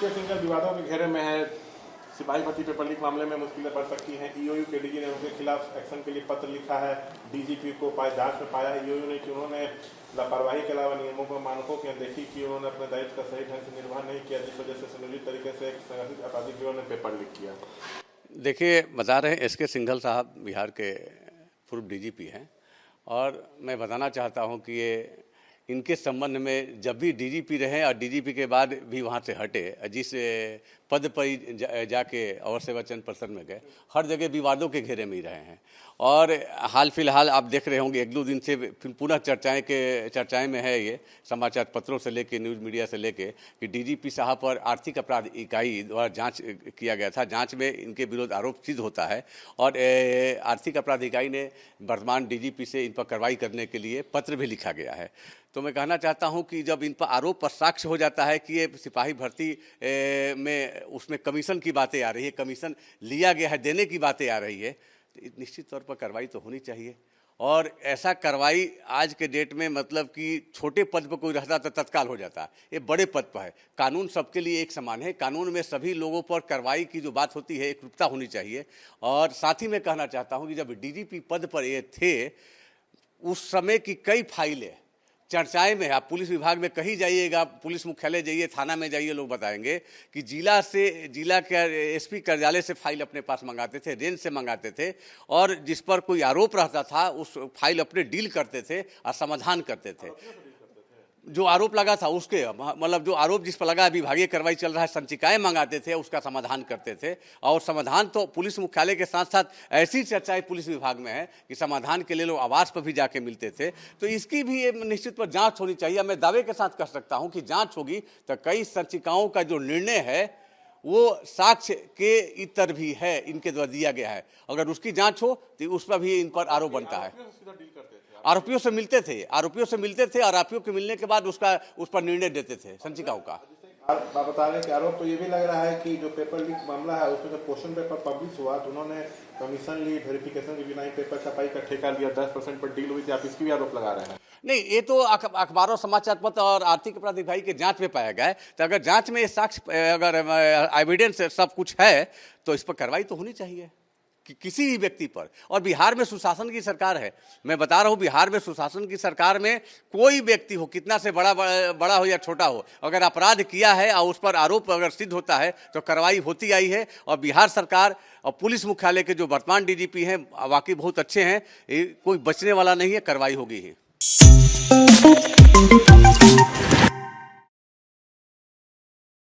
SK Singhal विवादों के घेरे में है। सिपाही भर्ती पेपर लीक मामले में मुश्किलें बढ़ सकती हैं। ईओयू के डीजी ने उनके खिलाफ एक्शन के लिए पत्र लिखा है। डीजीपी को जांच में पाया है ईओयू ने कि उन्होंने लापरवाही के अलावा नियमों व मानकों की अनदेखी की। उन्होंने अपने दायित्व का सही ढंग से निर्वहन नहीं किया, जिस वजह से सुनियोजित तरीके से एक संगठित आपराधिक गिरोह ने पेपर लीक किया। देखिए, बता रहे हैं एसके सिंघल साहब बिहार के पूर्व डीजीपी हैं और मैं बताना चाहता हूं कि ये इनके संबंध में जब भी डीजीपी रहे और डीजीपी के बाद भी वहां से हटे, जिस पद पर जाके अवर सेवा चयन पर्षद में गए, हर जगह विवादों के घेरे में ही रहे हैं। और हाल फिलहाल आप देख रहे होंगे 1-2 दिन से पुनः चर्चाएं में है ये, समाचार पत्रों से लेके न्यूज़ मीडिया से लेके, कि डीजीपी साहब पर आर्थिक अपराध इकाई द्वारा जांच किया गया था। जांच में इनके विरुद्ध आरोप सिद्ध होता है और आर्थिक अपराध इकाई ने वर्तमान डीजीपी से इन पर कार्रवाई करने के लिए पत्र भी लिखा गया है। तो मैं कहना चाहता हूं कि जब इन पर आरोप पर साक्ष्य हो जाता है कि ये सिपाही भर्ती में उसमें कमीशन की बातें आ रही है, कमीशन लिया गया है, देने की बातें आ रही है, तो निश्चित तौर पर कार्रवाई तो होनी चाहिए। और ऐसा कार्रवाई आज के डेट में, मतलब कि छोटे पद पर कोई रहता तो तत्काल हो जाता, ये बड़े पद पर है। कानून सबके लिए एक समान है, कानून में सभी लोगों पर कार्रवाई की जो बात होती है एकरूपता होनी चाहिए। और साथ ही मैं कहना चाहता हूँ कि जब डीजीपी पद पर ये थे उस समय की कई फाइलें चर्चाएं में, आप पुलिस विभाग में कहीं जाइएगा, पुलिस मुख्यालय जाइए, थाना में जाइए, लोग बताएंगे कि जिला के एसपी कार्यालय से फाइल अपने पास मंगाते थे, रेंज से मंगाते थे, और जिस पर कोई आरोप रहता था उस फाइल अपने डील करते थे और समाधान करते थे। जो आरोप लगा था उसके, मतलब जो आरोप जिस पर लगा विभागीय कार्रवाई चल रहा है, संचिकाएं मंगाते थे, उसका समाधान करते थे। और समाधान तो पुलिस मुख्यालय के साथ साथ ऐसी चर्चाएं पुलिस विभाग में है कि समाधान के लिए लोग आवास पर भी जाके मिलते थे। तो इसकी भी निश्चित पर जांच होनी चाहिए। मैं दावे के साथ कह सकता हूं कि जांच होगी तो कई संचिकाओं का जो निर्णय है वो साक्ष्य के इतर भी है, इनके द्वारा दिया गया है। अगर उसकी जांच हो तो उस पर भी इन पर आरोप बनता है। आरोपियों से मिलते थे और आरोपियों के मिलने के बाद उस पर निर्णय देते थे संचिकाओं का। आप बता रहे हैं कि आरोप तो ये भी लग रहा है कि जो पेपर लीक मामला है उसमें जब क्वेश्चन पेपर पब्लिश हुआ तो उन्होंने कमीशन ली, वेरिफिकेशन के बिना ही पेपर छपाई का ठेका लिया, 10% पर डील हुई थी। आप इसकी भी आरोप लगा रहे हैं? नहीं, ये तो अखबारों, समाचार पत्र और आर्थिक अपराध विभाग के जांच में पाया गया है। तो अगर जांच में साक्ष्य, अगर एविडेंस सब कुछ है तो इस पर कार्रवाई तो होनी चाहिए किसी भी व्यक्ति पर। और बिहार में सुशासन की सरकार है, मैं बता रहा हूँ, बिहार में सुशासन की सरकार में कोई व्यक्ति हो, कितना से बड़ा हो या छोटा हो, अगर अपराध किया है और उस पर आरोप अगर सिद्ध होता है तो कार्रवाई होती आई है। और बिहार सरकार और पुलिस मुख्यालय के जो वर्तमान डीजीपी हैं वाकई बहुत अच्छे हैं, कोई बचने वाला नहीं है, कार्रवाई होगी ही।